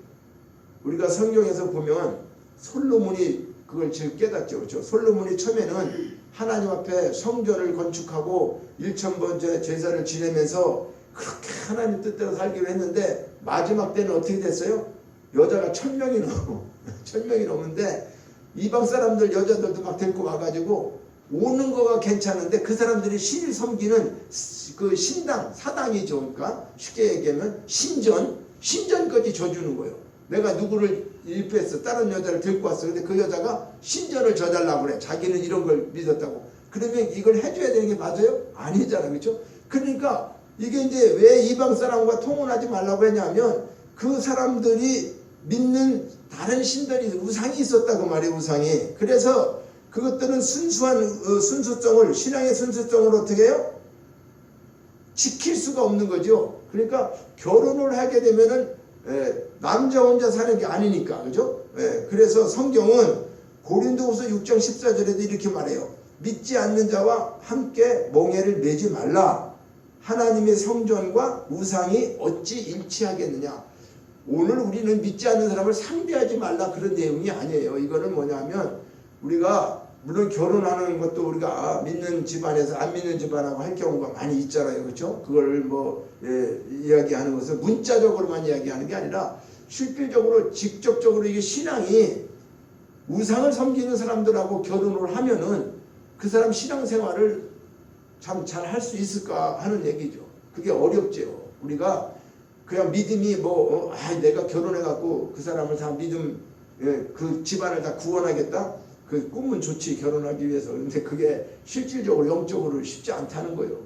우리가 성경에서 보면 솔로몬이 그걸 제일 깨닫죠. 그렇죠? 솔로몬이 처음에는 하나님 앞에 성전을 건축하고 1000번째 제사를 지내면서 그렇게 하나님 뜻대로 살기로 했는데 마지막 때는 어떻게 됐어요? 여자가 1000명이 넘어 1000명이 넘는데 이방 사람들 여자들도 막 데리고 와가지고 오는 거가 괜찮은데 그 사람들이 신을 섬기는 그 신당 사당이죠. 그러니까 쉽게 얘기하면 신전까지 져주는 거예요. 내가 누구를 일패했어. 다른 여자를 데리고 왔어. 근데 그 여자가 신전을 져달라고 그래. 자기는 이런 걸 믿었다고. 그러면 이걸 해줘야 되는 게 맞아요? 아니잖아요. 그렇죠? 그러니까 이게 이제 왜 이방 사람과 통혼하지 말라고 했냐면 그 사람들이 믿는 다른 신들이 우상이 있었다고 말이에요. 우상이. 그래서 그것들은 순수한 순수성을 신앙의 순수성을 어떻게 해요? 지킬 수가 없는 거죠. 그러니까 결혼을 하게 되면은 남자 혼자 사는 게 아니니까. 그죠? 그래서 성경은 고린도후서 6장 14절에도 이렇게 말해요. 믿지 않는 자와 함께 멍에를 매지 말라. 하나님의 성전과 우상이 어찌 일치하겠느냐. 오늘 우리는 믿지 않는 사람을 상대하지 말라 그런 내용이 아니에요. 이거는 뭐냐면 우리가 물론 결혼하는 것도 우리가 믿는 집안에서 안 믿는 집안하고 할 경우가 많이 있잖아요. 그렇죠? 그걸 이야기하는 것은 문자적으로만 이야기하는 게 아니라 실질적으로 직접적으로 이게 신앙이 우상을 섬기는 사람들하고 결혼을 하면은 그 사람 신앙생활을 참 잘 할 수 있을까 하는 얘기죠. 그게 어렵죠. 우리가 그냥 믿음이 내가 결혼해갖고 그 사람을 다 그 집안을 다 구원하겠다? 그 꿈은 좋지, 결혼하기 위해서. 근데 그게 실질적으로 영적으로 쉽지 않다는 거예요.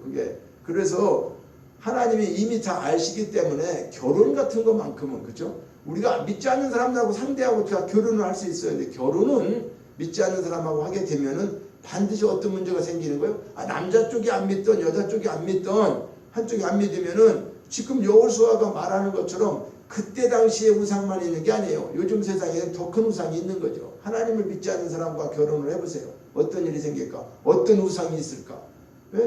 그래서 하나님이 이미 다 아시기 때문에 결혼 같은 것만큼은, 그죠? 우리가 믿지 않는 사람들하고 상대하고 결혼을 할 수 있어요. 근데 결혼은 믿지 않는 사람하고 하게 되면은 반드시 어떤 문제가 생기는 거예요? 남자 쪽이 안 믿던 여자 쪽이 안 믿던 한쪽이 안 믿으면은 지금 여호수아가 말하는 것처럼 그때 당시에 우상만 있는 게 아니에요. 요즘 세상에 더 큰 우상이 있는 거죠. 하나님을 믿지 않는 사람과 결혼을 해보세요. 어떤 일이 생길까? 어떤 우상이 있을까?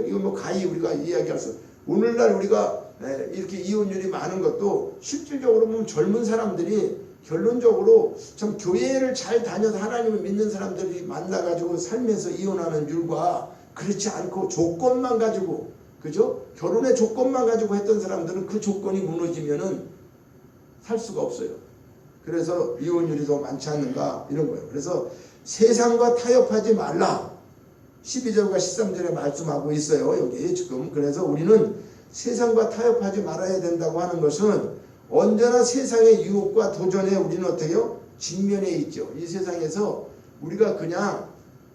이거 가히 우리가 이야기할 수. 오늘날 우리가 이렇게 이혼율이 많은 것도 실질적으로 보면 젊은 사람들이 결론적으로 참 교회를 잘 다녀서 하나님을 믿는 사람들이 만나가지고 살면서 이혼하는 율과 그렇지 않고 조건만 가지고, 그죠? 결혼의 조건만 가지고 했던 사람들은 그 조건이 무너지면은 살 수가 없어요. 그래서 이혼율이 더 많지 않는가 이런 거예요. 그래서 세상과 타협하지 말라. 12절과 13절에 말씀하고 있어요. 여기 지금. 그래서 우리는 세상과 타협하지 말아야 된다고 하는 것은 언제나 세상의 유혹과 도전에 우리는 어떻게 해요? 직면해 있죠. 이 세상에서 우리가 그냥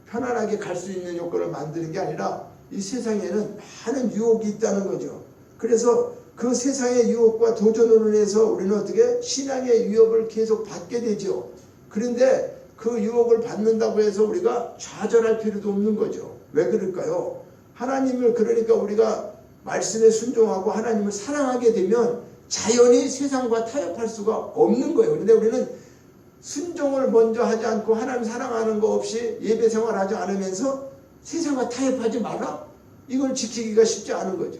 편안하게 갈 수 있는 여건을 만드는 게 아니라 이 세상에는 많은 유혹이 있다는 거죠. 그래서 그 세상의 유혹과 도전으로 인해서 우리는 어떻게 신앙의 위협을 계속 받게 되죠. 그런데 그 유혹을 받는다고 해서 우리가 좌절할 필요도 없는 거죠. 왜 그럴까요? 하나님을 그러니까 우리가 말씀에 순종하고 하나님을 사랑하게 되면 자연히 세상과 타협할 수가 없는 거예요. 그런데 우리는 순종을 먼저 하지 않고 하나님 사랑하는 거 없이 예배 생활하지 않으면서 세상과 타협하지 마라? 이걸 지키기가 쉽지 않은 거죠.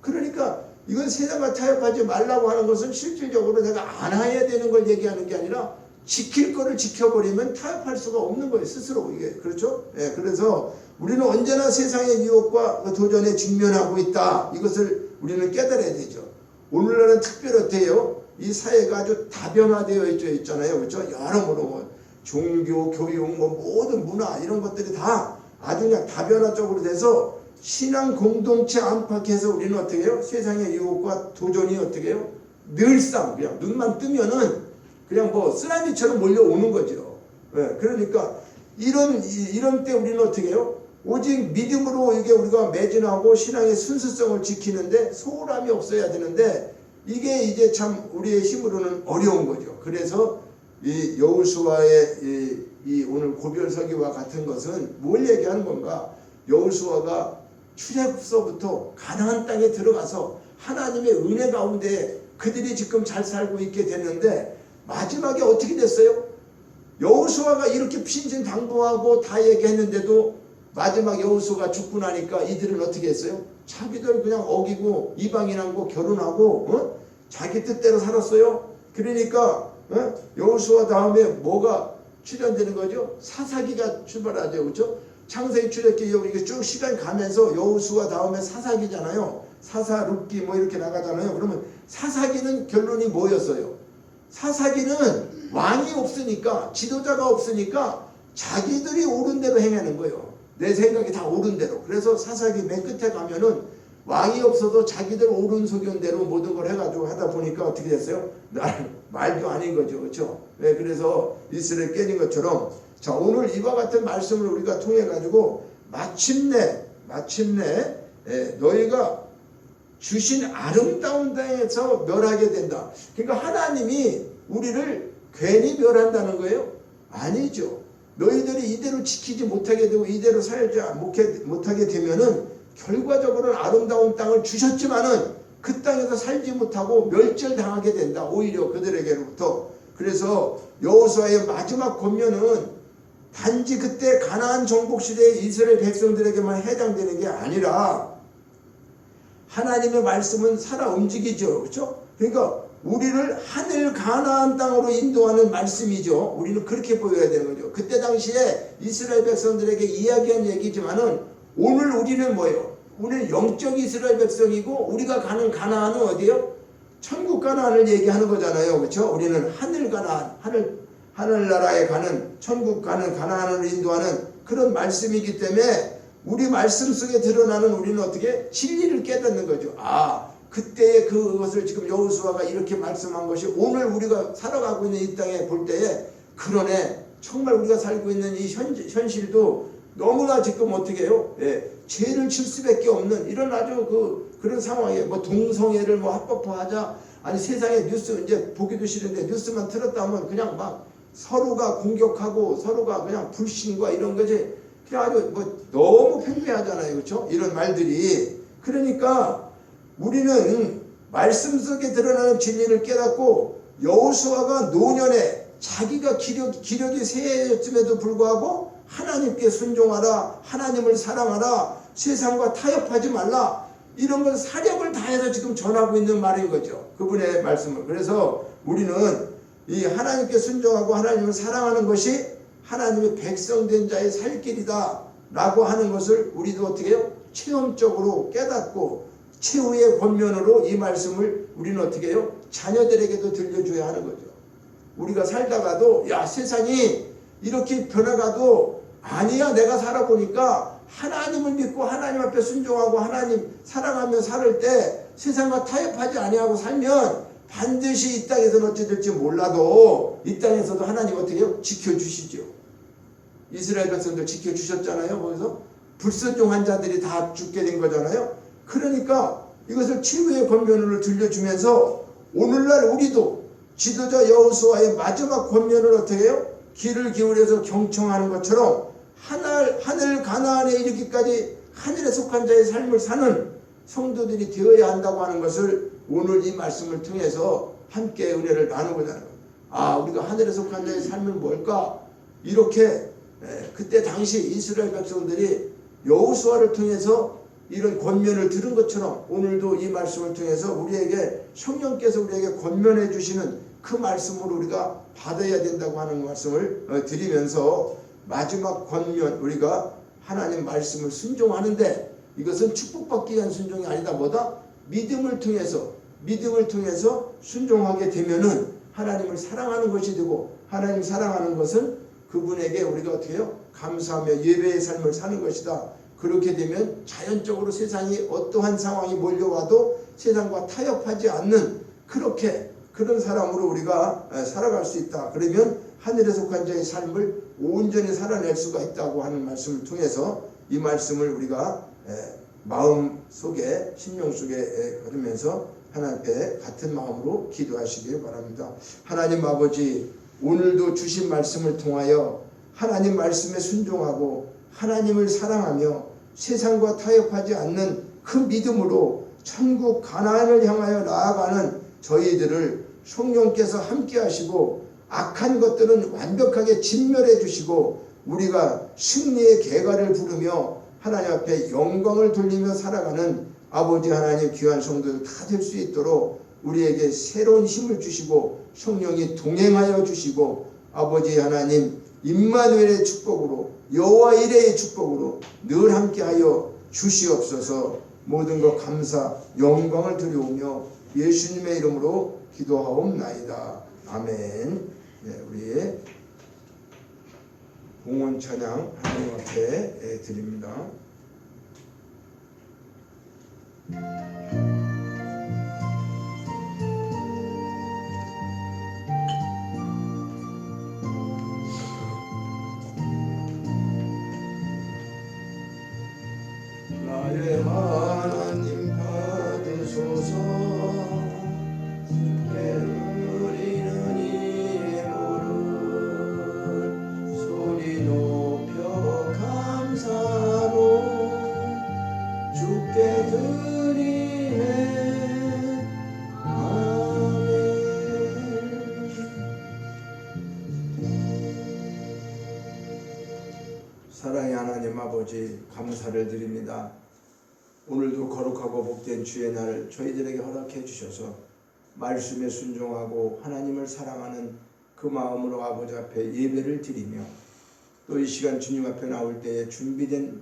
그러니까 이건 세상과 타협하지 말라고 하는 것은 실질적으로 내가 안 해야 되는 걸 얘기하는 게 아니라 지킬 거를 지켜버리면 타협할 수가 없는 거예요. 스스로. 이게 그렇죠? 예, 그래서 우리는 언제나 세상의 유혹과 도전에 직면하고 있다. 이것을 우리는 깨달아야 되죠. 오늘날은 특별히 어때요? 이 사회가 아주 다변화되어 있잖아요. 그렇죠? 여러모로 뭐 종교, 교육, 뭐 모든 문화 이런 것들이 다 아주 그냥 다변화적으로 돼서 신앙 공동체 안팎에서 우리는 어떻게 해요? 세상의 유혹과 도전이 어떻게 해요? 늘상 그냥 눈만 뜨면은 그냥 뭐 쓰나미처럼 몰려오는 거죠. 예, 그러니까 이런 때 우리는 어떻게 해요? 오직 믿음으로 이게 우리가 매진하고 신앙의 순수성을 지키는데 소홀함이 없어야 되는데 이게 이제 참 우리의 힘으로는 어려운 거죠. 그래서 이 여호수아의 이 오늘 고별서기와 같은 것은 뭘 얘기하는 건가? 여호수아가 출애굽서부터 가나안 땅에 들어가서 하나님의 은혜 가운데 그들이 지금 잘 살고 있게 됐는데 마지막에 어떻게 됐어요? 여호수아가 이렇게 신신당부하고 다 얘기했는데도 마지막 여호수아가 죽고 나니까 이들은 어떻게 했어요? 자기들 그냥 어기고 이방인하고 결혼하고 자기 뜻대로 살았어요. 그러니까 여호수아 다음에 뭐가 출현되는 거죠? 사사기가 출발하죠. 그렇죠? 창세기 출애굽기 이게 쭉 시간 가면서 여호수아 다음에 사사기잖아요. 사사룻기 뭐 이렇게 나가잖아요. 그러면 사사기는 결론이 뭐였어요? 사사기는 왕이 없으니까 지도자가 없으니까 자기들이 옳은 대로 행하는 거예요. 내 생각이 다 옳은 대로. 그래서 사사기 맨 끝에 가면은 왕이 없어도 자기들 옳은 소견대로 모든 걸 해가지고 하다 보니까 어떻게 됐어요? 말도 아닌 거죠. 그렇죠? 네, 그래서 이스라엘 깨진 것처럼 자 오늘 이와 같은 말씀을 우리가 통해 가지고 마침내 너희가 주신 아름다운 땅에서 멸하게 된다. 그러니까 하나님이 우리를 괜히 멸한다는 거예요? 아니죠. 너희들이 이대로 지키지 못하게 되고 이대로 살지 못하게 되면은 결과적으로는 아름다운 땅을 주셨지만은 그 땅에서 살지 못하고 멸절당하게 된다. 오히려 그들에게로부터. 그래서 여호수아의 마지막 권면은 단지 그때 가나안 정복 시대의 이스라엘 백성들에게만 해당되는 게 아니라 하나님의 말씀은 살아 움직이죠. 그렇죠? 그러니까 우리를 하늘 가나안 땅으로 인도하는 말씀이죠. 우리는 그렇게 보여야 되는 거죠. 그때 당시에 이스라엘 백성들에게 이야기한 얘기지만은 오늘 우리는 뭐예요? 우리는 영적 이스라엘 백성이고 우리가 가는 가나안은 어디예요? 천국 가나안을 얘기하는 거잖아요. 그렇죠? 우리는 하늘 가나안, 하늘나라에 가는 천국 가는 가나안을 인도하는 그런 말씀이기 때문에 우리 말씀 속에 드러나는 우리는 어떻게 진리를 깨닫는 거죠. 아, 그때의 그것을 지금 여호수아가 이렇게 말씀한 것이 오늘 우리가 살아가고 있는 이 땅에 볼 때에 그러네. 정말 우리가 살고 있는 이 현실도 너무나 지금 어떻게 해요? 예, 죄를 질 수밖에 없는 이런 아주 그런 상황이에요. 뭐 동성애를 뭐 합법화하자. 아니 세상에 뉴스 이제 보기도 싫은데 뉴스만 틀었다 하면 그냥 막 서로가 공격하고 서로가 그냥 불신과 이런 거지. 그냥 아주 뭐 너무 팽배하잖아요. 그렇죠? 이런 말들이. 그러니까 우리는 말씀 속에 드러나는 진리를 깨닫고 여호수아가 노년에 자기가 기력이 쇠해졌음에도 불구하고 하나님께 순종하라, 하나님을 사랑하라, 세상과 타협하지 말라 이런 건 사력을 다해서 지금 전하고 있는 말인 거죠. 그분의 말씀을. 그래서 우리는 이 하나님께 순종하고 하나님을 사랑하는 것이 하나님의 백성된 자의 살 길이다 라고 하는 것을 우리도 어떻게 해요? 체험적으로 깨닫고 최후의 권면으로 이 말씀을 우리는 어떻게 해요? 자녀들에게도 들려줘야 하는 거죠. 우리가 살다가도 야 세상이 이렇게 변화가도 아니야. 내가 살아보니까 하나님을 믿고 하나님 앞에 순종하고 하나님 사랑하며 살 때 세상과 타협하지 아니하고 살면 반드시 이 땅에서는 어찌 될지 몰라도 이 땅에서도 하나님 어떻게 해요? 지켜주시죠. 이스라엘 백성들 지켜주셨잖아요. 거기서 불순종한 자들이 다 죽게 된 거잖아요. 그러니까 이것을 최후의 권면을 들려주면서 오늘날 우리도 지도자 여호수아의 마지막 권면을 어떻게 해요? 귀를 기울여서 경청하는 것처럼 하늘 가나안에 이르기까지 하늘에 속한 자의 삶을 사는 성도들이 되어야 한다고 하는 것을 오늘 이 말씀을 통해서 함께 은혜를 나누고자 하는 거예요. 우리가 하늘에 속한 자의 삶은 뭘까? 이렇게 그때 당시 이스라엘 백성들이 여호수아를 통해서 이런 권면을 들은 것처럼 오늘도 이 말씀을 통해서 우리에게 성령께서 우리에게 권면해 주시는 그 말씀으로 우리가 받아야 된다고 하는 말씀을 드리면서 마지막 권면, 우리가 하나님 말씀을 순종하는데 이것은 축복받기 위한 순종이 아니다. 뭐다? 믿음을 통해서 순종하게 되면은 하나님을 사랑하는 것이 되고, 하나님 사랑하는 것은 그분에게 우리가 어떻게 해요? 감사하며 예배의 삶을 사는 것이다. 그렇게 되면 자연적으로 세상이 어떠한 상황이 몰려와도 세상과 타협하지 않는 그런 사람으로 우리가 살아갈 수 있다. 그러면 하늘에 속한 자의 삶을 온전히 살아낼 수가 있다고 하는 말씀을 통해서 이 말씀을 우리가 마음 속에, 심령 속에 걸으면서 하나님께 같은 마음으로 기도하시길 바랍니다. 하나님 아버지, 오늘도 주신 말씀을 통하여 하나님 말씀에 순종하고 하나님을 사랑하며 세상과 타협하지 않는 그 믿음으로 천국 가나안을 향하여 나아가는 저희들을 성령께서 함께 하시고 악한 것들은 완벽하게 진멸해 주시고 우리가 승리의 계가를 부르며 하나님 앞에 영광을 돌리며 살아가는 아버지 하나님 귀한 성도들 다 될 수 있도록 우리에게 새로운 힘을 주시고 성령이 동행하여 주시고 아버지 하나님 임마누엘의 축복으로 여호와 이레의 축복으로 늘 함께하여 주시옵소서. 모든 것 감사 영광을 드리오며 예수님의 이름으로 기도하옵나이다. 아멘. 우리의 봉헌 찬양 하나님 앞에 드립니다. 나의 하나님 받으소서. 누리는 이물을 소리 높여 감사로 주께 드리네. 아멘. 사랑의 하나님 아버지, 감사를 드립니다. 오늘도 거룩하고 복된 주의 날을 저희들에게 허락해 주셔서 말씀에 순종하고 하나님을 사랑하는 그 마음으로 아버지 앞에 예배를 드리며 또 이 시간 주님 앞에 나올 때에 준비된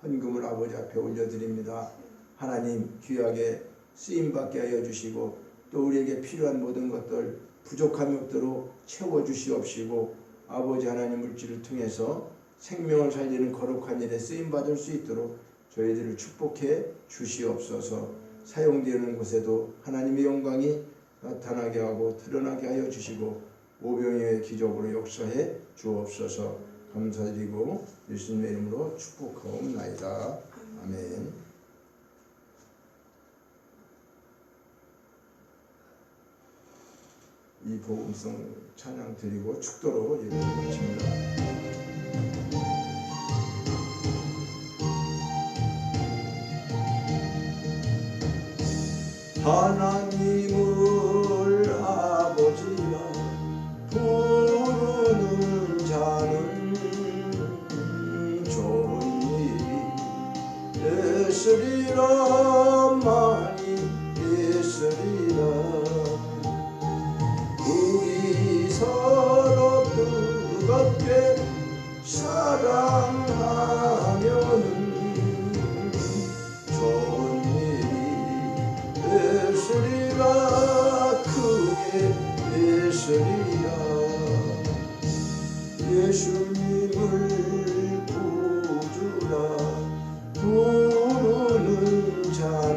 헌금을 아버지 앞에 올려드립니다. 하나님 귀하게 쓰임받게 하여 주시고 또 우리에게 필요한 모든 것들 부족함이 없도록 채워주시옵시고 아버지 하나님 물질을 통해서 생명을 살리는 거룩한 일에 쓰임받을 수 있도록 저희들을 축복해 주시옵소서. 사용되는 곳에도 하나님의 영광이 나타나게 하고 드러나게 하여 주시고 오병이어의 기적으로 역사해 주옵소서. 감사드리고 예수님의 이름으로 축복하옵나이다. 아멘. 이 복음성 찬양 드리고 축도로 예배를 마칩니다. 하나님을 아버지라 부르는 자는 좋은 일이 있으리라. 많이 있으리라. 우리 서로 뜨겁게 사랑하면은 좋은 예수리라. 크게 예수리라. 예수님을 구주라 부르는 자는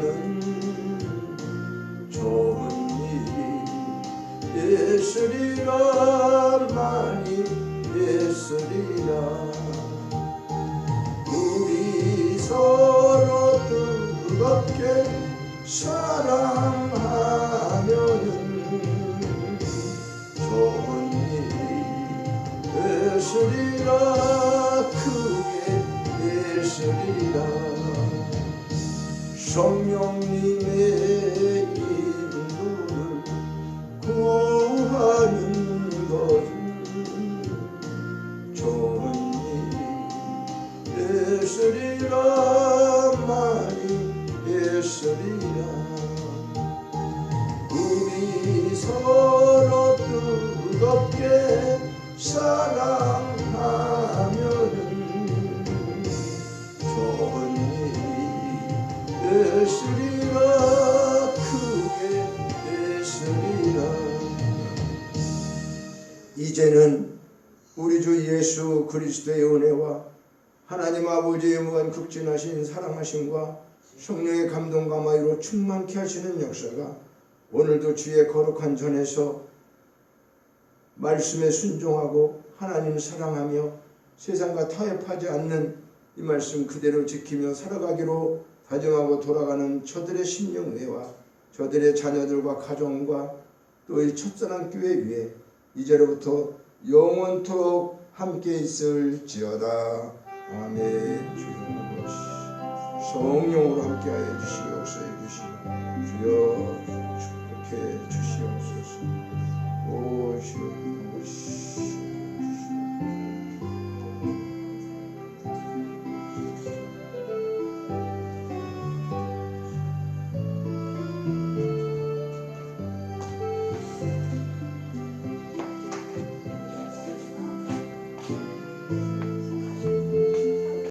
좋은 일이 예수리라 많이 예수리라 우리 서로 뜨겁게 사랑하면은 좋은 일이 예수리라 크게 예수리라 성령님의 인도를 구하는 것은 좋은 일이 예수리라 많이 예수리라 우리 서로 뜨겁게 사랑하면은 좋은 일이 예수리라 크게 예수리라 이제는 우리 주 예수 그리스도의 은혜와 하나님 아버지의 무한 극진하신 사랑하심과 성령의 감동과 마유로 충만케 하시는 역사가 오늘도 주의 거룩한 전에서 말씀에 순종하고 하나님 사랑하며 세상과 타협하지 않는 이 말씀 그대로 지키며 살아가기로 다짐하고 돌아가는 저들의 심령회와 저들의 자녀들과 가정과 또 이 첫사랑 교회 위에 이제로부터 영원토록 함께 있을지어다. 아멘. 주여 성령으로 함께하여 주시옵소서. 주여 축복해 주시옵소서.